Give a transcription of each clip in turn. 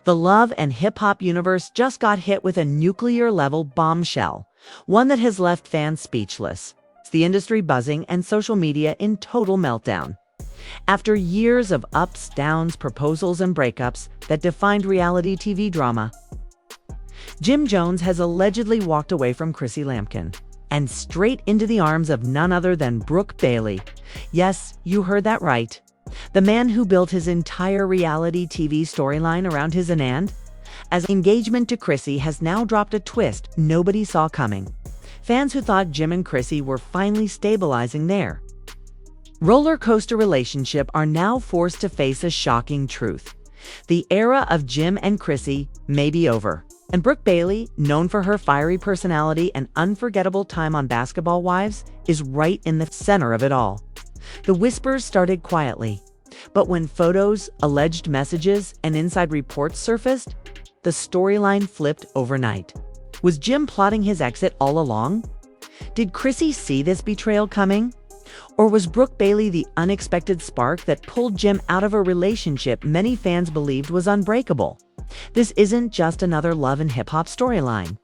The love and hip-hop universe just got hit with a nuclear-level bombshell, one that has left fans speechless. It's the industry buzzing and social media in total meltdown. After years of ups, downs, proposals, and breakups that defined reality TV drama, JimJones has allegedly walked away from Chrissy Lampkin and straight into the arms of none other than Brooke Bailey. Yes, you heard that right. The man who built his entire reality TV storyline around his Anand. As engagement to Chrissy has now dropped a twist nobody saw coming. Fans who thought Jim and Chrissy were finally stabilizing their roller coaster relationship are now forced to face a shocking truth. The era of Jim and Chrissy may be over. And Brooke Bailey, known for her fiery personality and unforgettable time on Basketball Wives, is right in the center of it all. The whispers started quietly, but when photos, alleged messages, and inside reports surfaced, the storyline flipped overnight. Was Jim plotting his exit all along? Did Chrissy see this betrayal coming? Or was Brooke Bailey the unexpected spark that pulled Jim out of a relationship many fans believed was unbreakable? This isn't just another love and hip-hop storyline.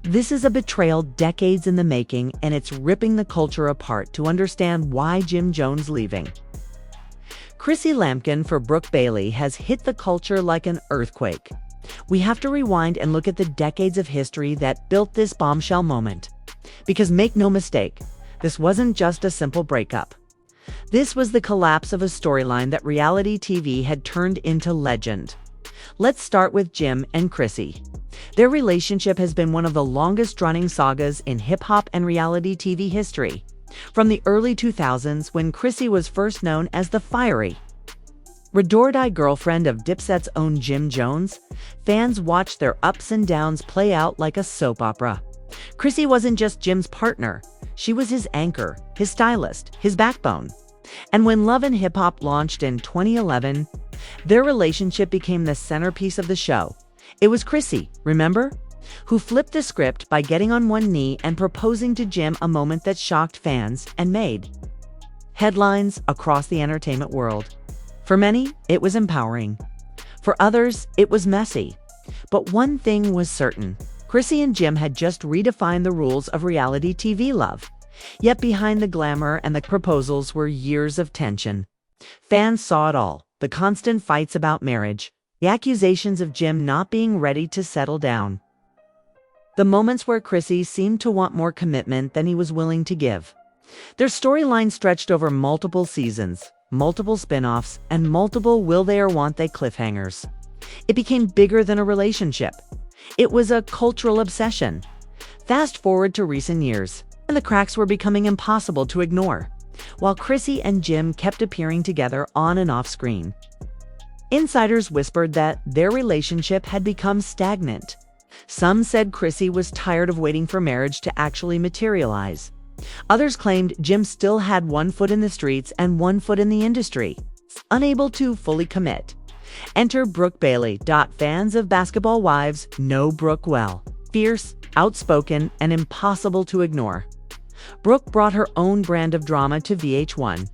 This is a betrayal decades in the making, and it's ripping the culture apart to understand why JimJones leaving. Chrissy Lampkin for Brooke Bailey has hit the culture like an earthquake. We have to rewind and look at the decades of history that built this bombshell moment. Because make no mistake, this wasn't just a simple breakup. This was the collapse of a storyline that reality TV had turned into legend. Let's start with Jim and Chrissy. Their relationship has been one of the longest-running sagas in hip-hop and reality TV history. From the early 2000s, when Chrissy was first known as the fiery, ride-or-die girlfriend of Dipset's own JimJones, fans watched their ups and downs play out like a soap opera. Chrissy wasn't just Jim's partner. She was his anchor, his stylist, his backbone. And when Love and Hip Hop launched in 2011, their relationship became the centerpiece of the show. It was Chrissy, remember? Who flipped the script by getting on one knee and proposing to Jim, a moment that shocked fans and made headlines across the entertainment world. For many, it was empowering. For others, it was messy. But one thing was certain. Chrissy and Jim had just redefined the rules of reality TV love. Yet behind the glamour and the proposals were years of tension. Fans saw it all. The constant fights about marriage, the accusations of Jim not being ready to settle down, the moments where Chrissy seemed to want more commitment than he was willing to give. Their storyline stretched over multiple seasons, multiple spin-offs, and multiple will they or won't they cliffhangers. It became bigger than a relationship. It was a cultural obsession. Fast forward to recent years, and the cracks were becoming impossible to ignore. While Chrissy and Jim kept appearing together on and off screen, insiders whispered that their relationship had become stagnant. Some said Chrissy was tired of waiting for marriage to actually materialize. Others claimed Jim still had one foot in the streets and one foot in the industry, unable to fully commit. Enter Brooke Bailey. Fans of Basketball Wives know Brooke well. Fierce, outspoken, and impossible to ignore. Brooke brought her own brand of drama to VH1,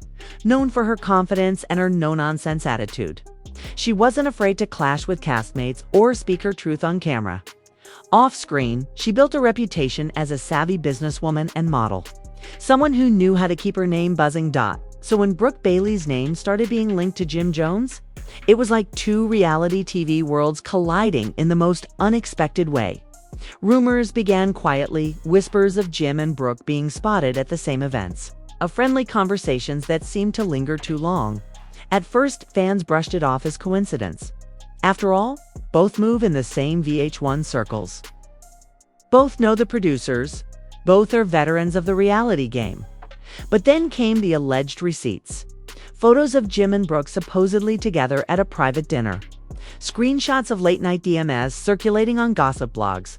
known for her confidence and her no-nonsense attitude. She wasn't afraid to clash with castmates or speak her truth on camera. Off-screen, she built a reputation as a savvy businesswoman and model, someone who knew how to keep her name buzzing. So when Brooke Bailey's name started being linked to JimJones, it was like two reality TV worlds colliding in the most unexpected way. Rumors began quietly, whispers of Jim and Brooke being spotted at the same events, of friendly conversations that seemed to linger too long. At first, fans brushed it off as coincidence. After all, both move in the same VH1 circles. Both know the producers. Both are veterans of the reality game. But then came the alleged receipts. Photos of Jim and Brooke supposedly together at a private dinner. Screenshots of late-night DMs circulating on gossip blogs.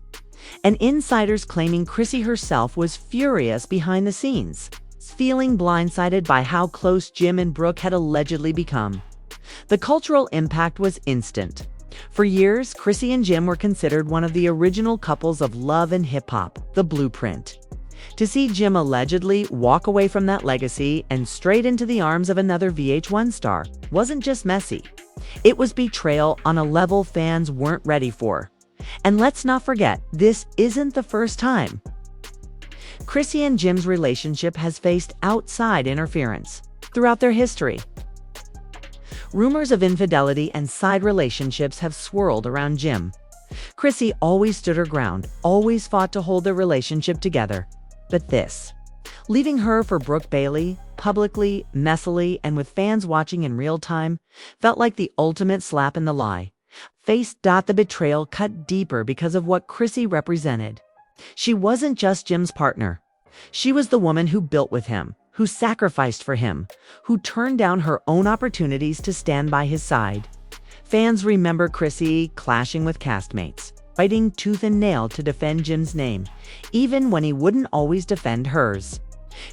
And insiders claiming Chrissy herself was furious behind the scenes, feeling blindsided by how close Jim and Brooke had allegedly become. The cultural impact was instant. For years, Chrissy and Jim were considered one of the original couples of love and hip-hop, the blueprint. To see Jim allegedly walk away from that legacy and straight into the arms of another VH1 star wasn't just messy. It was betrayal on a level fans weren't ready for. And let's not forget, this isn't the first time. Chrissy and Jim's relationship has faced outside interference throughout their history. Rumors of infidelity and side relationships have swirled around Jim. Chrissy always stood her ground, always fought to hold their relationship together. But this, leaving her for Brooke Bailey, publicly, messily, and with fans watching in real time, felt like the ultimate slap in the lie. The betrayal cut deeper because of what Chrissy represented. She wasn't just Jim's partner. She was the woman who built with him, who sacrificed for him, who turned down her own opportunities to stand by his side. Fans remember Chrissy clashing with castmates, fighting tooth and nail to defend Jim's name, even when he wouldn't always defend hers.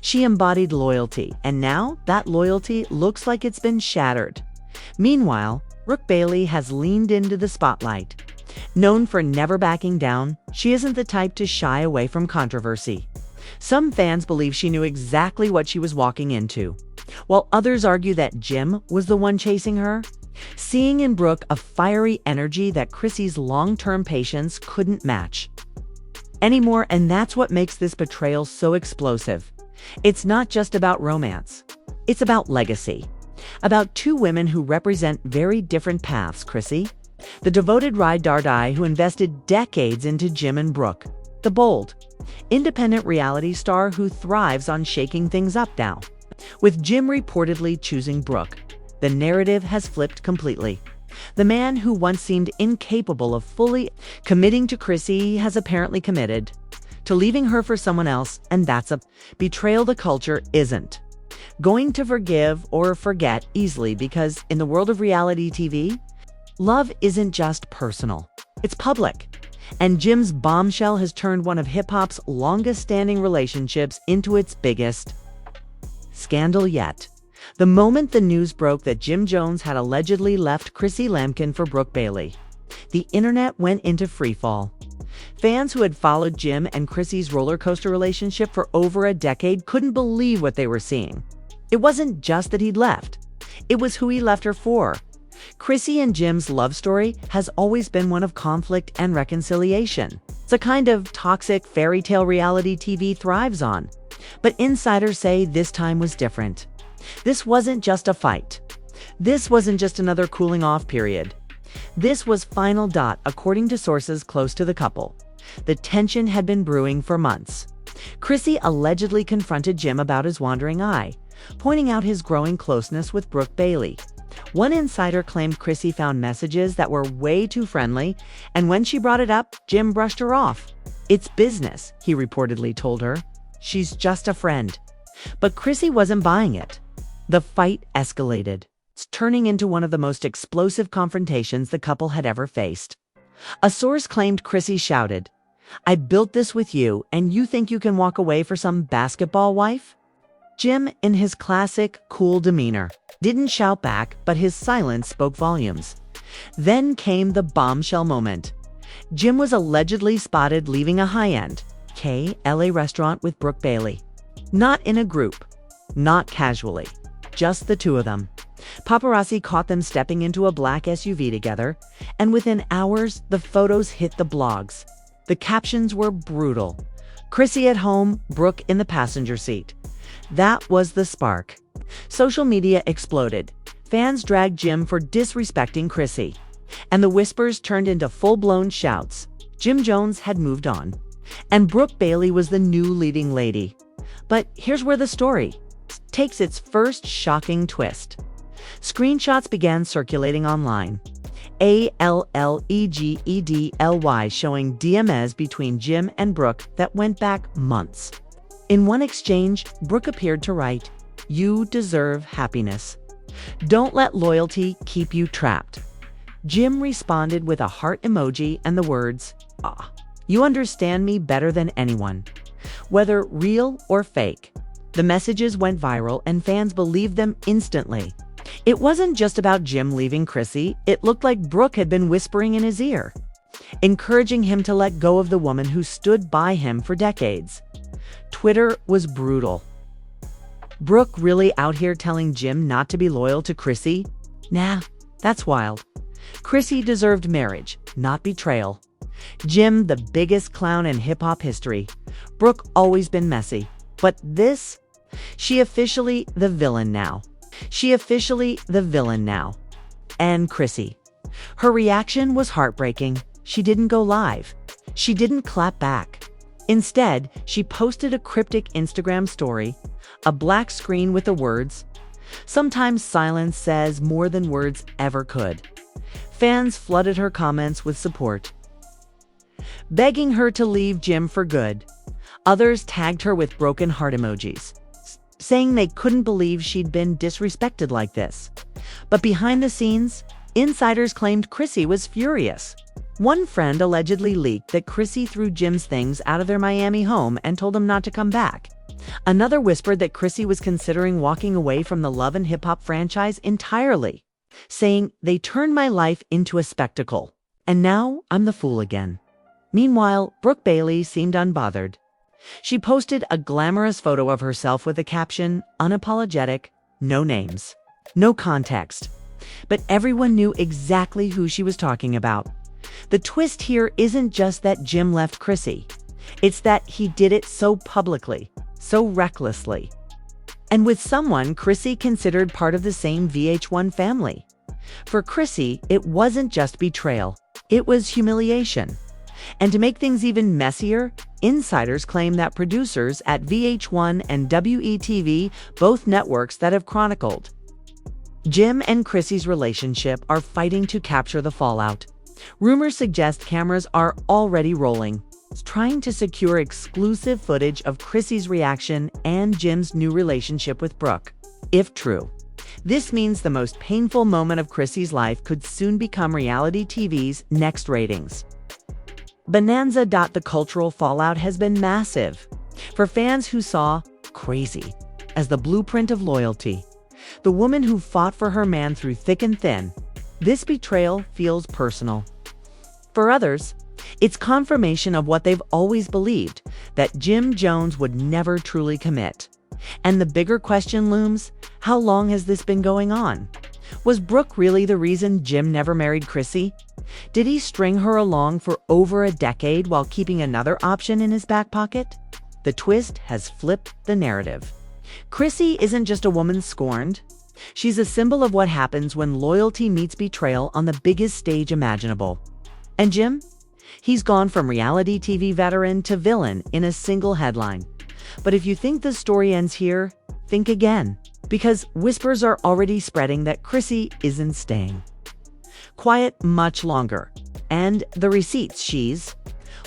She embodied loyalty, and now that loyalty looks like it's been shattered. Meanwhile, Brooke Bailey has leaned into the spotlight. Known for never backing down, she isn't the type to shy away from controversy. Some fans believe she knew exactly what she was walking into, while others argue that Jim was the one chasing her, seeing in Brooke a fiery energy that Chrissy's long-term patience couldn't match anymore, and that's what makes this betrayal so explosive. It's not just about romance. It's about legacy. About two women who represent very different paths. Chrissy, the devoted ride-or-die who invested decades into Jim, and Brooke, the bold, independent reality star who thrives on shaking things up now. With Jim reportedly choosing Brooke, the narrative has flipped completely. The man who once seemed incapable of fully committing to Chrissy has apparently committed to leaving her for someone else, and that's a betrayal the culture isn't going to forgive or forget easily, because in the world of reality TV, love isn't just personal, it's public. And Jim's Bombshell has turned one of hip-hop's longest-standing relationships into its biggest scandal yet. The moment the news broke that JimJones had allegedly left Chrissy Lampkin for Brooke Bailey, the internet went into freefall. Fans who had followed Jim and Chrissy's roller coaster relationship for over a decade couldn't believe what they were seeing. It wasn't just that he'd left, it was who he left her for. Chrissy and Jim's love story has always been one of conflict and reconciliation. It's a kind of toxic fairy tale reality TV thrives on. But insiders say this time was different. This wasn't just a fight. This wasn't just another cooling off period. This was final. According to sources close to the couple, the tension had been brewing for months. Chrissy allegedly confronted Jim about his wandering eye, pointing out his growing closeness with Brooke Bailey. One insider claimed Chrissy found messages that were way too friendly, and when she brought it up, Jim brushed her off. "It's business," he reportedly told her. "She's just a friend." But Chrissy wasn't buying it. The fight escalated, turning into one of the most explosive confrontations the couple had ever faced. A source claimed Chrissy shouted, "I built this with you, and you think you can walk away for some basketball wife?" Jim, in his classic, cool demeanor, didn't shout back, but his silence spoke volumes. Then came the bombshell moment. Jim was allegedly spotted leaving a high-end LA restaurant with Brooke Bailey. Not in a group, not casually, just the two of them. Paparazzi caught them stepping into a black SUV together, and within hours, the photos hit the blogs. The captions were brutal. Chrissy at home, Brooke in the passenger seat. That was the spark. Social media exploded. Fans dragged Jim for disrespecting Chrissy, and the whispers turned into full-blown shouts. JimJones had moved on, and Brooke Bailey was the new leading lady. But here's where the story takes its first shocking twist. Screenshots began circulating online. ALLEGEDLY showing DMs between Jim and Brooke that went back months. In one exchange, Brooke appeared to write, "You deserve happiness. Don't let loyalty keep you trapped." Jim responded with a heart emoji and the words, "Ah, you understand me better than anyone." Whether real or fake, the messages went viral and fans believed them instantly. It wasn't just about Jim leaving Chrissy. It looked like Brooke had been whispering in his ear, encouraging him to let go of the woman who stood by him for decades. Twitter was brutal. Brooke really out here telling Jim not to be loyal to Chrissy? Nah, that's wild. Chrissy deserved marriage, not betrayal. Jim, the biggest clown in hip-hop history. Brooke always been messy. But this? She officially the villain now. And Chrissy. Her reaction was heartbreaking. She didn't go live. She didn't clap back. Instead, she posted a cryptic Instagram story, a black screen with the words, "Sometimes silence says more than words ever could." Fans flooded her comments with support, begging her to leave Jim for good. Others tagged her with broken heart emojis, saying they couldn't believe she'd been disrespected like this. But behind the scenes, insiders claimed Chrissy was furious. One friend allegedly leaked that Chrissy threw Jim's things out of their Miami home and told him not to come back. Another whispered that Chrissy was considering walking away from the Love and Hip Hop franchise entirely, saying, "They turned my life into a spectacle, and now I'm the fool again." Meanwhile, Brooke Bailey seemed unbothered. She posted a glamorous photo of herself with the caption, "Unapologetic, no names, no context." But everyone knew exactly who she was talking about. The twist here isn't just that Jim left Chrissy. It's that he did it so publicly, so recklessly, and with someone Chrissy considered part of the same VH1 family. For Chrissy, it wasn't just betrayal, it was humiliation. And to make things even messier, insiders claim that producers at VH1 and WETV, both networks that have chronicled Jim and Chrissy's relationship, are fighting to capture the fallout. Rumors suggest cameras are already rolling, trying to secure exclusive footage of Chrissy's reaction and Jim's new relationship with Brooke. If true, this means the most painful moment of Chrissy's life could soon become reality TV's next ratings bonanza. The cultural fallout has been massive. For fans who saw Crazy as the blueprint of loyalty, the woman who fought for her man through thick and thin, this betrayal feels personal. For others, it's confirmation of what they've always believed, that JimJones would never truly commit. And the bigger question looms, how long has this been going on? Was Brooke really the reason Jim never married Chrissy? Did he string her along for over a decade while keeping another option in his back pocket? The twist has flipped the narrative. Chrissy isn't just a woman scorned. She's a symbol of what happens when loyalty meets betrayal on the biggest stage imaginable. And Jim? He's gone from reality TV veteran to villain in a single headline. But if you think the story ends here, think again, because whispers are already spreading that Chrissy isn't staying quiet much longer, and the receipts she's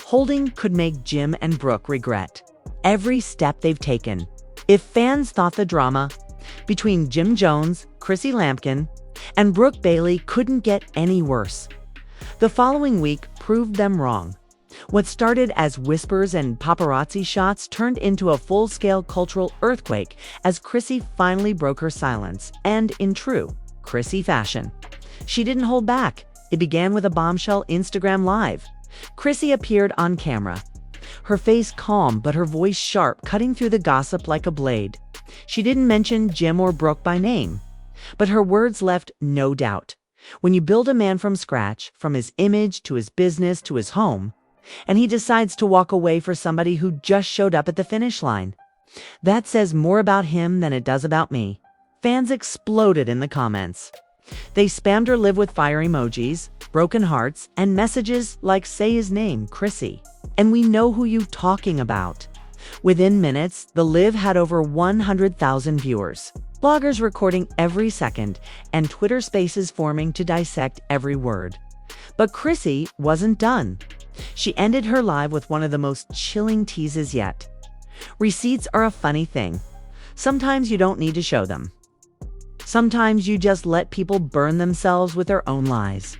holding could make Jim and Brooke regret every step they've taken. If fans thought the drama between JimJones, Chrissy Lampkin, and Brooke Bailey couldn't get any worse, the following week proved them wrong. What started as whispers and paparazzi shots turned into a full-scale cultural earthquake as Chrissy finally broke her silence, and in true Chrissy fashion, she didn't hold back. It began with a bombshell Instagram Live. Chrissy appeared on camera, her face calm but her voice sharp, cutting through the gossip like a blade. She didn't mention Jim or Brooke by name, but her words left no doubt. When you build a man from scratch, from his image to his business to his home, and he decides to walk away for somebody who just showed up at the finish line, that says more about him than it does about me. Fans exploded in the comments. They spammed her live with fire emojis, broken hearts, and messages like "Say his name, Chrissy, and we know who you talking about." Within minutes, the live had over 100,000 viewers, bloggers recording every second, and Twitter spaces forming to dissect every word. But Chrissy wasn't done. She ended her live with one of the most chilling teases yet. Receipts are a funny thing. Sometimes you don't need to show them. Sometimes you just let people burn themselves with their own lies.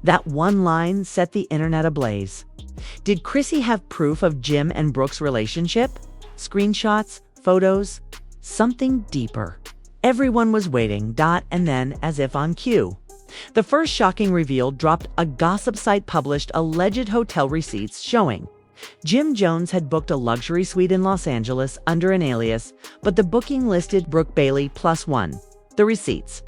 That one line set the internet ablaze. Did Chrissy have proof of Jim and Brooke's relationship? Screenshots? Photos? Something deeper. Everyone was waiting, and then, as if on cue, the first shocking reveal dropped. A gossip site published alleged hotel receipts showing JimJones had booked a luxury suite in Los Angeles under an alias, but the booking listed Brooke Bailey +1. The receipts,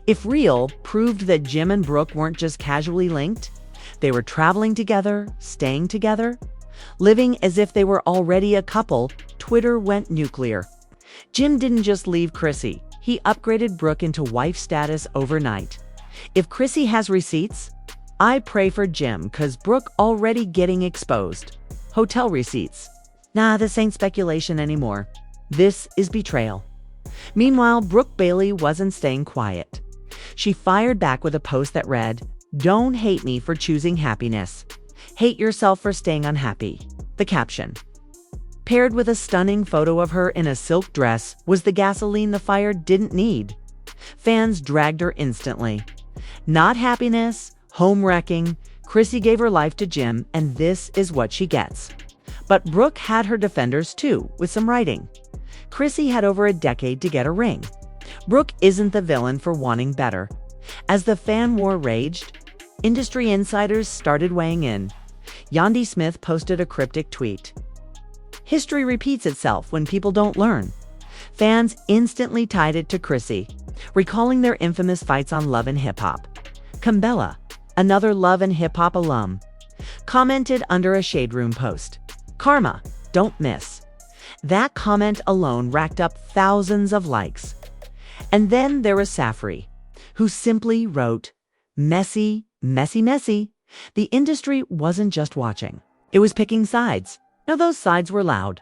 if real, proved that Jim and Brooke weren't just casually linked. They were traveling together, staying together, living as if they were already a couple. Twitter went nuclear. Jim didn't just leave Chrissy, he upgraded Brooke into wife status overnight. If Chrissy has receipts, I pray for Jim, 'cause Brooke already getting exposed. Hotel receipts. Nah, this ain't speculation anymore. This is betrayal. Meanwhile, Brooke Bailey wasn't staying quiet. She fired back with a post that read, "Don't hate me for choosing happiness. Hate yourself for staying unhappy." The caption, paired with a stunning photo of her in a silk dress, was the gasoline the fire didn't need. Fans dragged her instantly. Not happiness, home wrecking. Chrissy gave her life to Jim, and this is what she gets. But Brooke had her defenders too, with some writing. Chrissy had over a decade to get a ring. Brooke isn't the villain for wanting better. As the fan war raged, industry insiders started weighing in. Yandy Smith posted a cryptic tweet. "History repeats itself when people don't learn." Fans instantly tied it to Chrissy, recalling their infamous fights on Love and Hip Hop. Kumbella, another Love and Hip Hop alum, commented under a Shade Room post, "Karma, don't miss." That comment alone racked up thousands of likes. And then there was Safri, who simply wrote, "Messy, messy, messy." The industry wasn't just watching. It was picking sides. Now those sides were loud.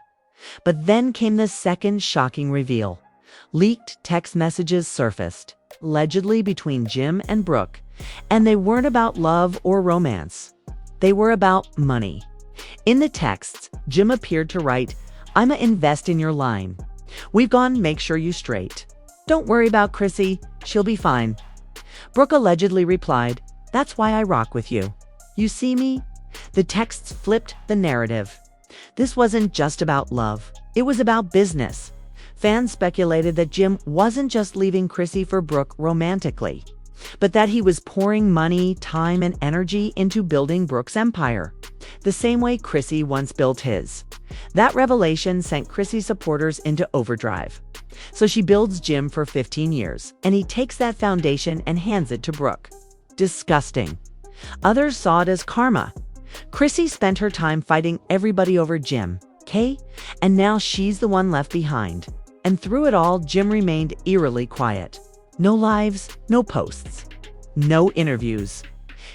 But then came the second shocking reveal. Leaked text messages surfaced, allegedly between Jim and Brooke, and they weren't about love or romance. They were about money. In the texts, Jim appeared to write, "I'ma invest in your line. We've gone make sure you straight. Don't worry about Chrissy, she'll be fine." Brooke allegedly replied, "That's why I rock with you. You see me?" The texts flipped the narrative. This wasn't just about love. It was about business. Fans speculated that Jim wasn't just leaving Chrissy for Brooke romantically, but that he was pouring money, time, and energy into building Brooke's empire, the same way Chrissy once built his. That revelation sent Chrissy supporters into overdrive. So she builds Jim for 15 years, and he takes that foundation and hands it to Brooke. Disgusting. Others saw it as karma. Chrissy spent her time fighting everybody over Jim, okay? And now she's the one left behind. And through it all, Jim remained eerily quiet. No lives, no posts, no interviews.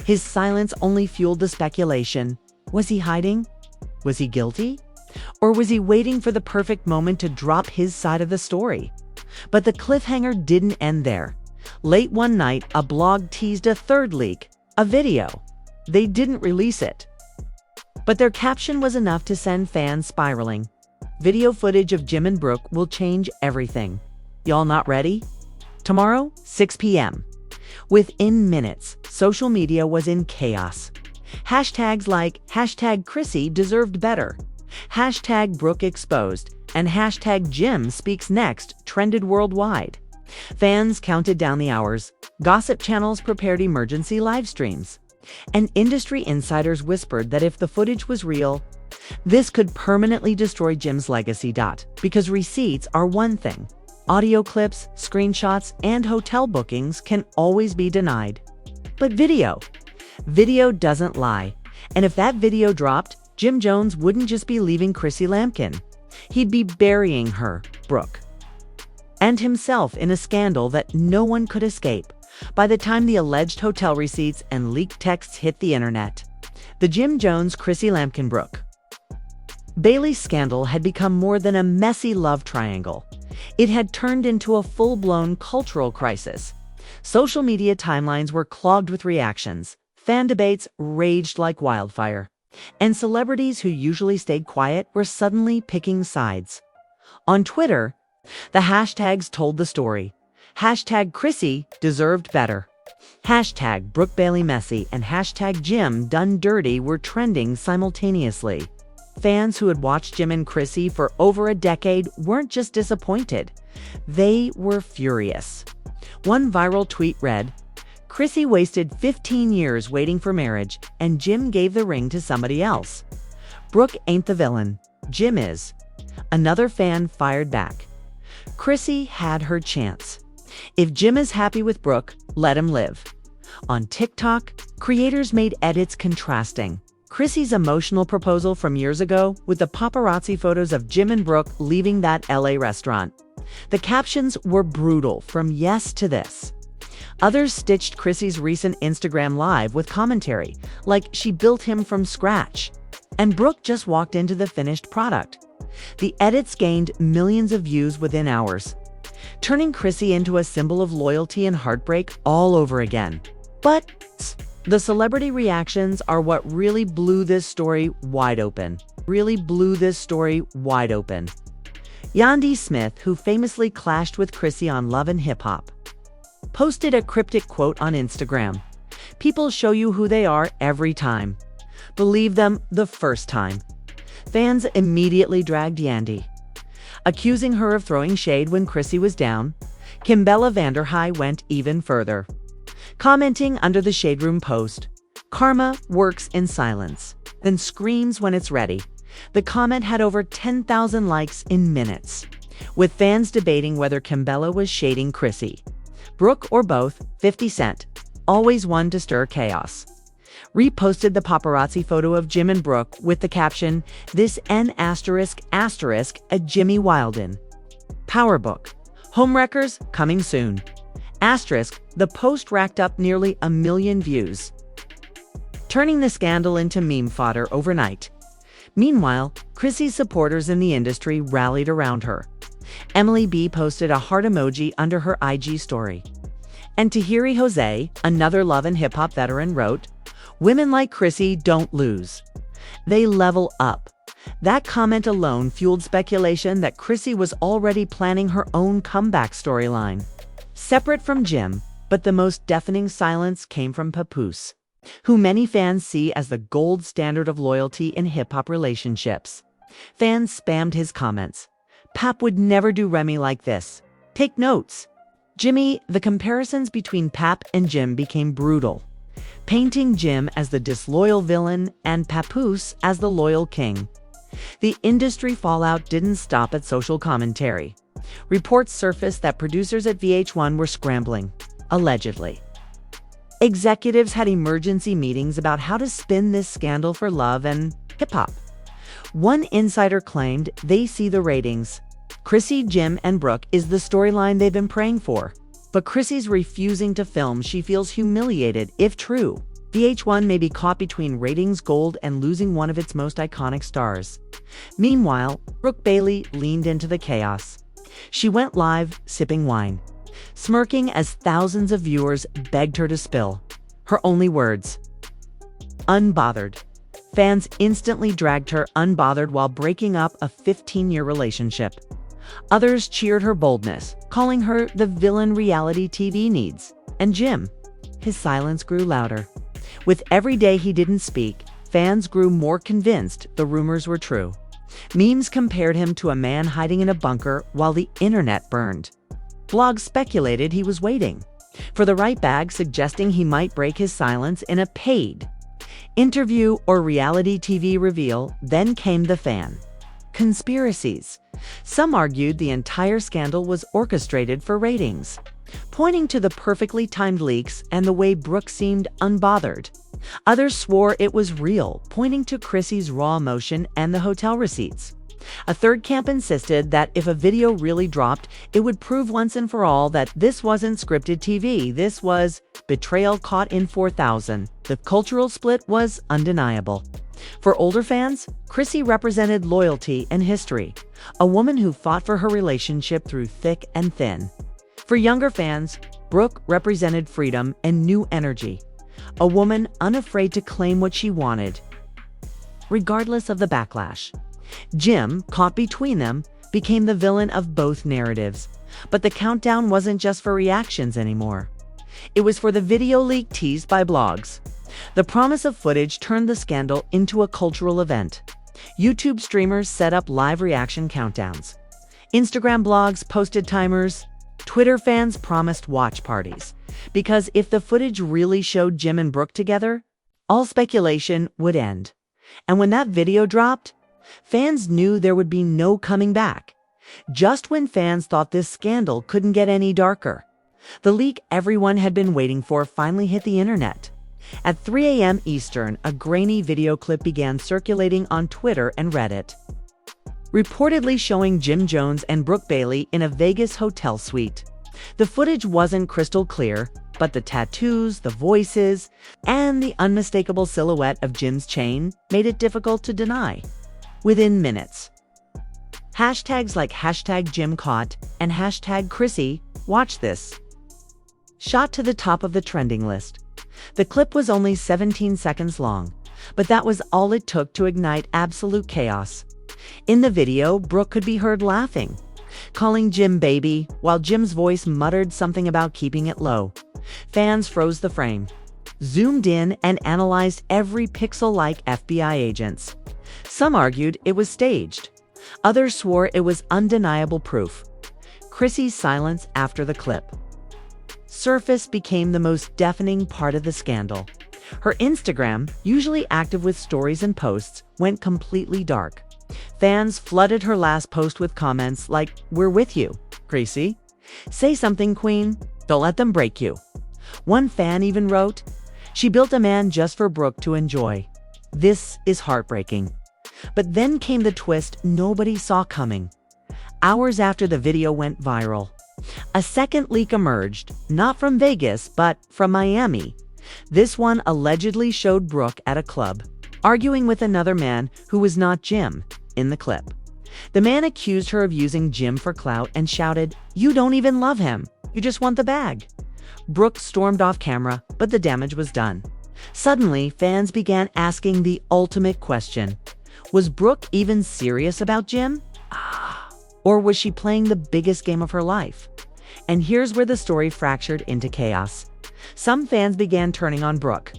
His silence only fueled the speculation. Was he hiding? Was he guilty? Or was he waiting for the perfect moment to drop his side of the story? But the cliffhanger didn't end there. Late one night, a blog teased a third leak, a video. They didn't release it, but their caption was enough to send fans spiraling. Video footage of Jim and Brooke will change everything. Y'all not ready? Tomorrow, 6 p.m. Within minutes, social media was in chaos. Hashtags like #Chrissy deserved better, #Brooke exposed, and #Jim speaks next trended worldwide. Fans counted down the hours. Gossip channels prepared emergency live streams. And industry insiders whispered that if the footage was real, this could permanently destroy Jim's legacy. Because receipts are one thing. Audio clips, screenshots, and hotel bookings can always be denied. But video doesn't lie. And if that video dropped, JimJones wouldn't just be leaving Chrissy Lampkin. He'd be burying her, Brooke, and himself in a scandal that no one could escape. By the time the alleged hotel receipts and leaked texts hit the internet, the JimJones Chrissy Lampkin Brooke Bailey scandal had become more than a messy love triangle. It had turned into a full-blown cultural crisis. Social media timelines were clogged with reactions. Fan debates raged like wildfire. And celebrities who usually stayed quiet were suddenly picking sides. On Twitter, the hashtags told the story. #Chrissy deserved better. #Brooke Bailey messy and #Jim done dirty were trending simultaneously. Fans who had watched Jim and Chrissy for over a decade weren't just disappointed. They were furious. One viral tweet read, "Chrissy wasted 15 years waiting for marriage, and Jim gave the ring to somebody else." Brooke ain't the villain. Jim is. Another fan fired back. Chrissy had her chance. If Jim is happy with Brooke, let him live. On TikTok, creators made edits contrasting Chrissy's emotional proposal from years ago with the paparazzi photos of Jim and Brooke leaving that LA restaurant. The captions were brutal, from yes to this. Others stitched Chrissy's recent Instagram live with commentary, like she built him from scratch, and Brooke just walked into the finished product. The edits gained millions of views within hours, turning Chrissy into a symbol of loyalty and heartbreak all over again. But the celebrity reactions are what really blew this story wide open. Yandy Smith, who famously clashed with Chrissy on Love and Hip Hop, posted a cryptic quote on Instagram. "People show you who they are every time. Believe them the first time." Fans immediately dragged Yandy, accusing her of throwing shade when Chrissy was down. Kimbella Vanderhei went even further, commenting under the Shade Room post, "Karma works in silence, then screams when it's ready." The comment had over 10,000 likes in minutes, with fans debating whether Kimbella was shading Chrissy, Brooke, or both. 50 Cent, always one to stir chaos, reposted the paparazzi photo of Jim and Brooke with the caption, "This N*** a Jimmy Wilden. Powerbook. Homewreckers coming soon." The post racked up nearly 1 million views, turning the scandal into meme fodder overnight. Meanwhile, Chrissy's supporters in the industry rallied around her. Emily B posted a heart emoji under her IG story. And Tahiri Jose, another Love and Hip Hop veteran, wrote, "Women like Chrissy don't lose. They level up." That comment alone fueled speculation that Chrissy was already planning her own comeback storyline, separate from Jim. But the most deafening silence came from Papoose, who many fans see as the gold standard of loyalty in hip-hop relationships. Fans spammed his comments. "Pap would never do Remy like this. Take notes." Jimmy, the comparisons between Pap and Jim became brutal, painting Jim as the disloyal villain and Papoose as the loyal king. The industry fallout didn't stop at social commentary. Reports surfaced that producers at VH1 were scrambling, allegedly. Executives had emergency meetings about how to spin this scandal for Love and Hip Hop. One insider claimed they see the ratings. Chrissy, Jim, and Brooke is the storyline they've been praying for. But Chrissy's refusing to film. She feels humiliated, if true. VH1 may be caught between ratings gold and losing one of its most iconic stars. Meanwhile, Brooke Bailey leaned into the chaos. She went live, sipping wine, smirking as thousands of viewers begged her to spill. Her only words: "Unbothered." Fans instantly dragged her unbothered while breaking up a 15-year relationship. Others cheered her boldness, calling her the villain reality TV needs. And Jim, his silence grew louder. With every day he didn't speak, fans grew more convinced the rumors were true. Memes compared him to a man hiding in a bunker while the internet burned. Blogs speculated he was waiting for the right bag, suggesting he might break his silence in a paid interview or reality TV reveal. Then came the fan conspiracies. Some argued the entire scandal was orchestrated for ratings, pointing to the perfectly timed leaks and the way Brooke seemed unbothered. Others swore it was real, pointing to Chrissy's raw emotion and the hotel receipts. A third camp insisted that if a video really dropped, it would prove once and for all that this wasn't scripted TV. This was betrayal caught in 4,000. The cultural split was undeniable. For older fans, Chrissy represented loyalty and history, a woman who fought for her relationship through thick and thin. For younger fans, Brooke represented freedom and new energy, a woman unafraid to claim what she wanted, regardless of the backlash. Jim, caught between them, became the villain of both narratives. But the countdown wasn't just for reactions anymore. It was for the video leak teased by blogs. The promise of footage turned the scandal into a cultural event. YouTube streamers set up live reaction countdowns. Instagram blogs posted timers. Twitter fans promised watch parties. Because if the footage really showed Jim and Brooke together, all speculation would end. And when that video dropped, fans knew there would be no coming back. Just when fans thought this scandal couldn't get any darker, the leak everyone had been waiting for finally hit the internet. At 3 a.m. Eastern, a grainy video clip began circulating on Twitter and Reddit, reportedly showing JimJones and Brooke Bailey in a Vegas hotel suite. The footage wasn't crystal clear, but the tattoos, the voices, and the unmistakable silhouette of Jim's chain made it difficult to deny. Within minutes, hashtags like #JimCaught and #ChrissyWatchThis shot to the top of the trending list. The clip was only 17 seconds long, but that was all it took to ignite absolute chaos. In the video, Brooke could be heard laughing, calling Jim baby, while Jim's voice muttered something about keeping it low. Fans froze the frame, zoomed in, and analyzed every pixel like FBI agents. Some argued it was staged. Others swore it was undeniable proof. Chrissy's silence after the clip surface became the most deafening part of the scandal. Her Instagram, usually active with stories and posts, went completely dark. Fans flooded her last post with comments like, "We're with you, Chrissy. Say something, queen. Don't let them break you." One fan even wrote, "She built a man just for Brooke to enjoy. This is heartbreaking." But then came the twist nobody saw coming. Hours after the video went viral, a second leak emerged, not from Vegas, but from Miami. This one allegedly showed Brooke at a club, arguing with another man who was not Jim in the clip. The man accused her of using Jim for clout and shouted, "You don't even love him. You just want the bag." Brooke stormed off camera, but the damage was done. Suddenly, fans began asking the ultimate question. Was Brooke even serious about Jim? Or was she playing the biggest game of her life? And here's where the story fractured into chaos. Some fans began turning on Brooke,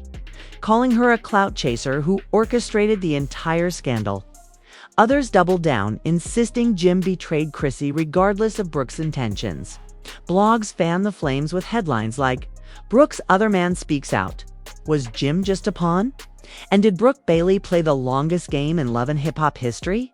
calling her a clout chaser who orchestrated the entire scandal. Others doubled down, insisting Jim betrayed Chrissy regardless of Brooke's intentions. Blogs fanned the flames with headlines like, "Brooke's other man speaks out. Was Jim just a pawn? And did Brooke Bailey play the longest game in love and hip-hop history?"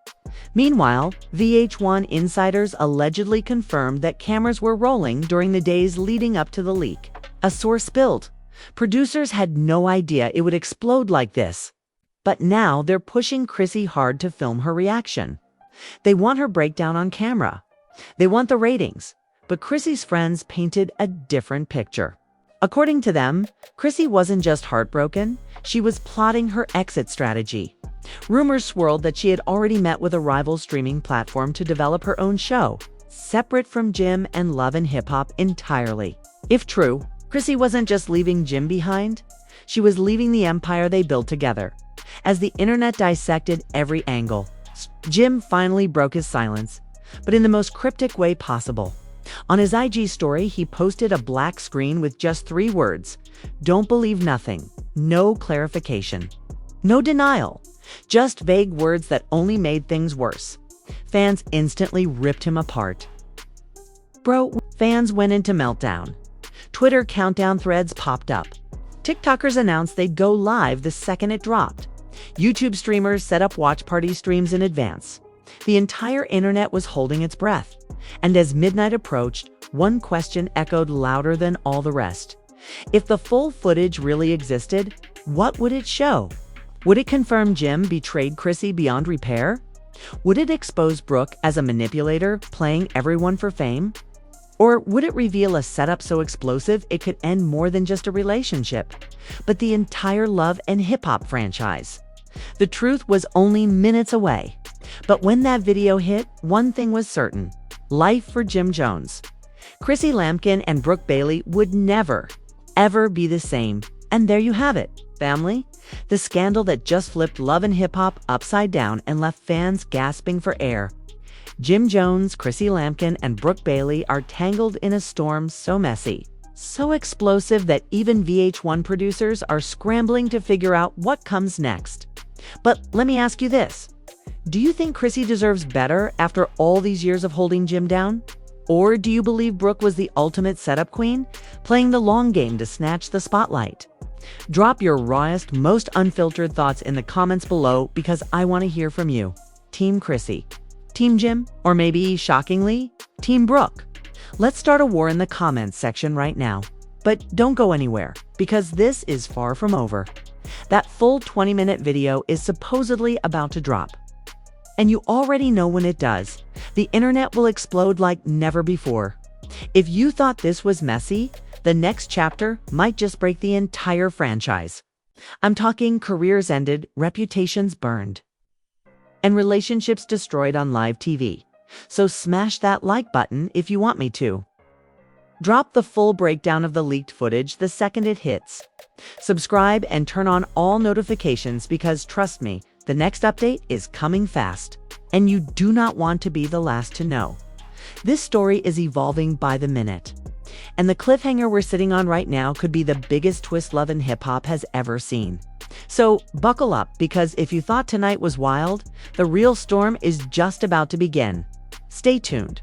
Meanwhile, VH1 insiders allegedly confirmed that cameras were rolling during the days leading up to the leak. A source spilled. Producers had no idea it would explode like this. But now they're pushing Chrissy hard to film her reaction. They want her breakdown on camera. They want the ratings. But Chrissy's friends painted a different picture. According to them, Chrissy wasn't just heartbroken, she was plotting her exit strategy. Rumors swirled that she had already met with a rival streaming platform to develop her own show, separate from Jim and Love and Hip Hop entirely. If true, Chrissy wasn't just leaving Jim behind, she was leaving the empire they built together. As the internet dissected every angle, Jim finally broke his silence, but in the most cryptic way possible. On his IG story, he posted a black screen with just 3 words: "Don't believe nothing." No clarification. No denial. Just vague words that only made things worse. Fans instantly ripped him apart. Fans went into meltdown. Twitter countdown threads popped up. TikTokers announced they'd go live the second it dropped. YouTube streamers set up watch party streams in advance. The entire internet was holding its breath. And as midnight approached, one question echoed louder than all the rest. If the full footage really existed, what would it show? Would it confirm Jim betrayed Chrissy beyond repair? Would it expose Brooke as a manipulator, playing everyone for fame? Or would it reveal a setup so explosive it could end more than just a relationship, but the entire Love and Hip Hop franchise? The truth was only minutes away. But when that video hit, one thing was certain: life for JimJones. Chrissy Lampkin and Brooke Bailey would never, ever be the same. And there you have it, family. The scandal that just flipped Love and Hip Hop upside down and left fans gasping for air. JimJones, Chrissy Lampkin, and Brooke Bailey are tangled in a storm so messy, so explosive that even VH1 producers are scrambling to figure out what comes next. But let me ask you this. Do you think Chrissy deserves better after all these years of holding Jim down? Or do you believe Brooke was the ultimate setup queen, playing the long game to snatch the spotlight? Drop your rawest, most unfiltered thoughts in the comments below because I want to hear from you. Team Chrissy, Team Jim, or maybe, shockingly, Team Brooke. Let's start a war in the comments section right now. But don't go anywhere, because this is far from over. That full 20-minute video is supposedly about to drop. And you already know when it does. The internet will explode like never before. If you thought this was messy, the next chapter might just break the entire franchise. I'm talking careers ended, reputations burned, and relationships destroyed on live TV. So smash that like button if you want me to. Drop the full breakdown of the leaked footage the second it hits. Subscribe and turn on all notifications because trust me, the next update is coming fast, and you do not want to be the last to know. This story is evolving by the minute, and the cliffhanger we're sitting on right now could be the biggest twist love in hip-hop has ever seen. So buckle up, because if you thought tonight was wild, the real storm is just about to begin. Stay tuned.